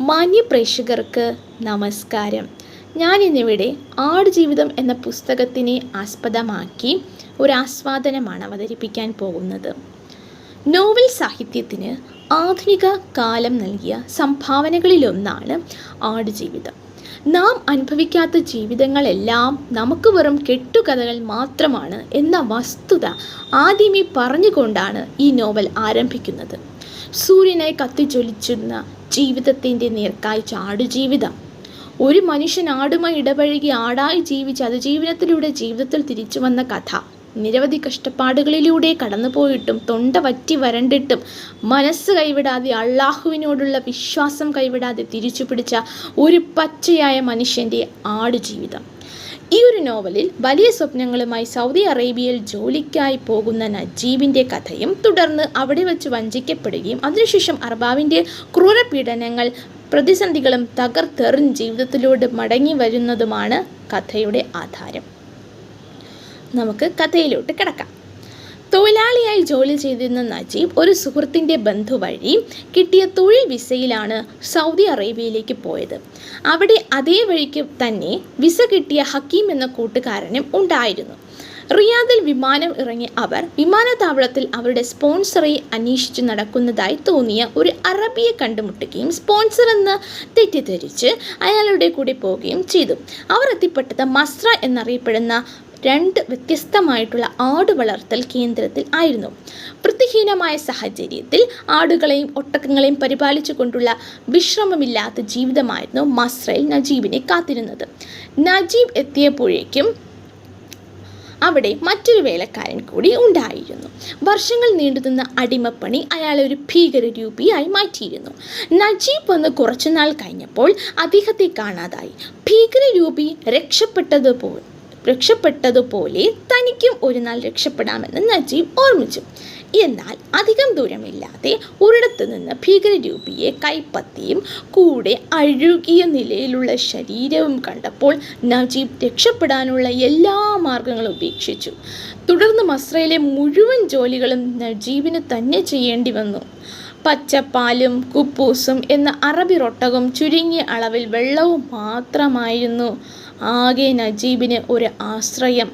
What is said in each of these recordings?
മാന്യ പ്രേക്ഷകർക്ക് നമസ്കാരം. ഞാനിന്നിവിടെ ആടുജീവിതം എന്ന പുസ്തകത്തിനെ ആസ്പദമാക്കി ഒരു ആസ്വാദനമാണ് അവതരിപ്പിക്കാൻ പോകുന്നത്. നോവൽ സാഹിത്യത്തിന് ആധുനിക കാലം നൽകിയ സംഭാവനകളിലൊന്നാണ് ആടുജീവിതം. നാം അനുഭവിക്കാത്ത ജീവിതങ്ങളെല്ലാം നമുക്ക് വെറും കെട്ടുകഥകൾ മാത്രമാണ് എന്ന വസ്തുത ആദ്യമേ പറഞ്ഞുകൊണ്ടാണ് ഈ നോവൽ ആരംഭിക്കുന്നത്. സൂര്യനായി കത്തിജ്വലിച്ചിരുന്ന ജീവിതത്തിൻ്റെ നേർക്കാഴ്ച ആടുജീവിതം. ഒരു മനുഷ്യൻ ആടുമായി ഇടപഴകി ആടായി ജീവിച്ച് അതിജീവനത്തിലൂടെ ജീവിതത്തിൽ തിരിച്ചു വന്ന കഥ. നിരവധി കഷ്ടപ്പാടുകളിലൂടെ കടന്നുപോയിട്ടും തൊണ്ട വറ്റി വരണ്ടിട്ടും മനസ്സ് കൈവിടാതെ അള്ളാഹുവിനോടുള്ള വിശ്വാസം കൈവിടാതെ തിരിച്ചു പിടിച്ച ഒരു പച്ചയായ മനുഷ്യൻ്റെ ആടുജീവിതം. ഈ ഒരു നോവലിൽ വലിയ സ്വപ്നങ്ങളുമായി സൗദി അറേബ്യയിൽ ജോലിക്കായി പോകുന്ന നജീബിൻ്റെ കഥയും തുടർന്ന് അവിടെ വെച്ച് വഞ്ചിക്കപ്പെടുകയും അതിനുശേഷം അർബാബിൻ്റെ ക്രൂരപീഡനങ്ങൾ പ്രതിസന്ധികളും തകർത്തെറിഞ്ഞ് ജീവിതത്തിലൂടെ മടങ്ങി വരുന്നതുമാണ് കഥയുടെ ആധാരം. നമുക്ക് കഥയിലോട്ട് കിടക്കാം. തൊഴിലാളിയായി ജോലി ചെയ്തിരുന്ന നജീബ് ഒരു സുഹൃത്തിൻ്റെ ബന്ധു വഴി കിട്ടിയ തൊഴിൽ വിസയിലാണ് സൗദി അറേബ്യയിലേക്ക് പോയത്. അവിടെ അതേ വഴിക്ക് തന്നെ വിസ കിട്ടിയ ഹക്കീം എന്ന കൂട്ടുകാരനും ഉണ്ടായിരുന്നു. റിയാദിൽ വിമാനം ഇറങ്ങി അവർ വിമാനത്താവളത്തിൽ അവരുടെ സ്പോൺസറെ അന്വേഷിച്ച് നടക്കുന്നതായി തോന്നിയ ഒരു അറബിയെ കണ്ടുമുട്ടുകയും സ്പോൺസർ എന്ന് തെറ്റിദ്ധരിച്ച് അയാളുടെ കൂടെ പോവുകയും ചെയ്തു. അവർ എത്തിപ്പെട്ടത് മസ്ര എന്നറിയപ്പെടുന്ന 2 വ്യത്യസ്തമായിട്ടുള്ള ആട് വളർത്തൽ കേന്ദ്രത്തിൽ ആയിരുന്നു. വൃത്തിഹീനമായ സാഹചര്യത്തിൽ ആടുകളെയും ഒട്ടകങ്ങളെയും പരിപാലിച്ചു കൊണ്ടുള്ള വിശ്രമമില്ലാത്ത ജീവിതമായിരുന്നു മസ്രയിൽ നജീബിനെ കാത്തിരുന്നത്. നജീബ് എത്തിയപ്പോഴേക്കും അവിടെ മറ്റൊരു വേലക്കാരൻ കൂടി ഉണ്ടായിരുന്നു. വർഷങ്ങൾ നീണ്ടുനിന്ന അടിമപ്പണി അയാളെ ഒരു ഭീകരരൂപിയായി മാറ്റിയിരുന്നു. നജീബ് വന്ന് കുറച്ചുനാൾ കഴിഞ്ഞപ്പോൾ അദ്ദേഹത്തെ കാണാതായി. ഭീകരരൂപി രക്ഷപ്പെട്ടതുപോലെ തനിക്കും ഒരു നാൾ രക്ഷപ്പെടാമെന്ന് നജീബ് ഓർമ്മിച്ചു. എന്നാൽ അധികം ദൂരമില്ലാതെ ഒരിടത്ത് നിന്ന് ഭീകരരൂപിയെ കൈപ്പത്തിയും കൂടെ അഴുകിയ നിലയിലുള്ള ശരീരവും കണ്ടപ്പോൾ നജീബ് രക്ഷപ്പെടാനുള്ള എല്ലാ മാർഗങ്ങളും ഉപേക്ഷിച്ചു. തുടർന്ന് മസ്രയിലെ മുഴുവൻ ജോലികളും നജീബിന് തന്നെ ചെയ്യേണ്ടി വന്നു. പച്ചപ്പാലും കുപ്പൂസും എന്ന അറബി റൊട്ടകം ചുരുങ്ങിയ അളവിൽ വെള്ളവും മാത്രമായിരുന്നു ആകെ നജീബിന് ഒരു ആശ്രയം.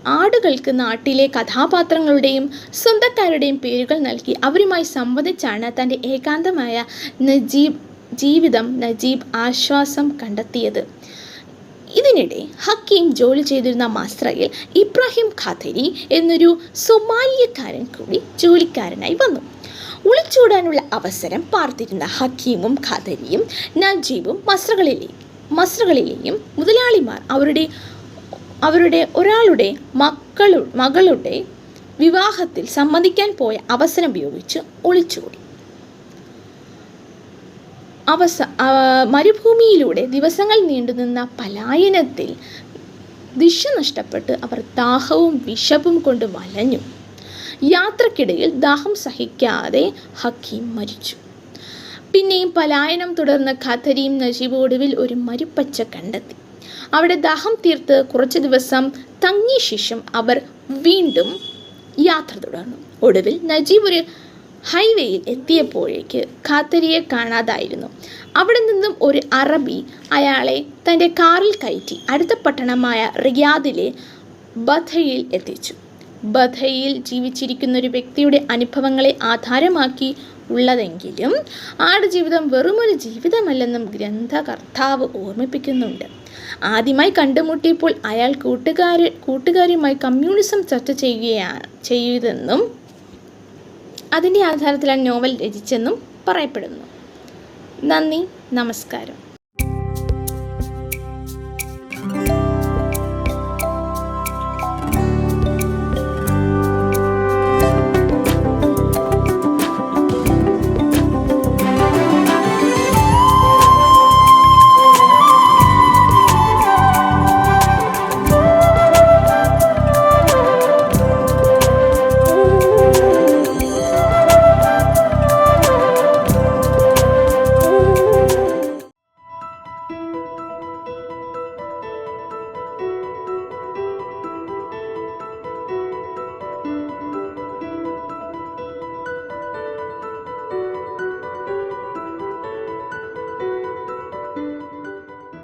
ആടുകൾക്ക് നാട്ടിലെ കഥാപാത്രങ്ങളുടെയും സ്വന്തക്കാരുടെയും പേരുകൾ നൽകി അവരുമായി സംവദിച്ചാണ് തൻ്റെ ഏകാന്തമായ നജീബ് ആശ്വാസം കണ്ടെത്തിയത്. ഇതിനിടെ ഹക്കീം ജോലി ചെയ്തിരുന്ന മസ്രയിൽ ഇബ്രാഹിം ഖാദരി എന്നൊരു സൊമാലിയക്കാരൻ കൂടി ജോലിക്കാരനായി വന്നു. ഒളിച്ചോടാനുള്ള അവസരം പാർത്തിരുന്ന ഹക്കീമും ഖാദരിയും നജീബും മസ്രകളിലെയും മുതലാളിമാർ അവരുടെ ഒരാളുടെ മകളുടെ വിവാഹത്തിൽ സമ്മതിക്കാൻ പോയ അവസരം ഉപയോഗിച്ച് ഒളിച്ചോടി. മരുഭൂമിയിലൂടെ ദിവസങ്ങൾ നീണ്ടുനിന്ന പലായനത്തിൽ ദിശ നഷ്ടപ്പെട്ട് അവർ ദാഹവും വിശപ്പും കൊണ്ട് വലഞ്ഞു. യാത്രക്കിടയിൽ ദാഹം സഹിക്കാതെ ഹക്കീം മരിച്ചു. പിന്നെയും പലായനം തുടർന്ന് ഖാദരിയും നജീബ് ഒടുവിൽ ഒരു മരുപ്പച്ച കണ്ടെത്തി. അവിടെ ദാഹം തീർത്ത് കുറച്ച് ദിവസം തങ്ങിയ ശേഷം അവർ വീണ്ടും യാത്ര തുടർന്നു. ഒടുവിൽ നജീബ് ഒരു ഹൈവേയിൽ എത്തിയപ്പോഴേക്ക് ഖാദരിയെ കാണാതായിരുന്നു. അവിടെ നിന്നും ഒരു അറബി അയാളെ തൻ്റെ കാറിൽ കയറ്റി അടുത്ത പട്ടണമായ റിയാദിലെ ബഥയിൽ എത്തിച്ചു. ബഥയിൽ ജീവിച്ചിരിക്കുന്ന ഒരു വ്യക്തിയുടെ അനുഭവങ്ങളെ ആധാരമാക്കി ഉള്ളതെങ്കിലും ആടുജീവിതം വെറുമൊരു ജീവിതമല്ലെന്നും ഗ്രന്ഥകർത്താവ് ഓർമ്മിപ്പിക്കുന്നുണ്ട്. ആദ്യമായി കണ്ടുമുട്ടിയപ്പോൾ അയാൾ കൂട്ടുകാരുമായി കമ്മ്യൂണിസം ചർച്ച ചെയ്തെന്നും അതിൻ്റെ ആധാരത്തിലാണ് നോവൽ രചിച്ചെന്നും പറയപ്പെടുന്നു. നന്ദി, നമസ്കാരം.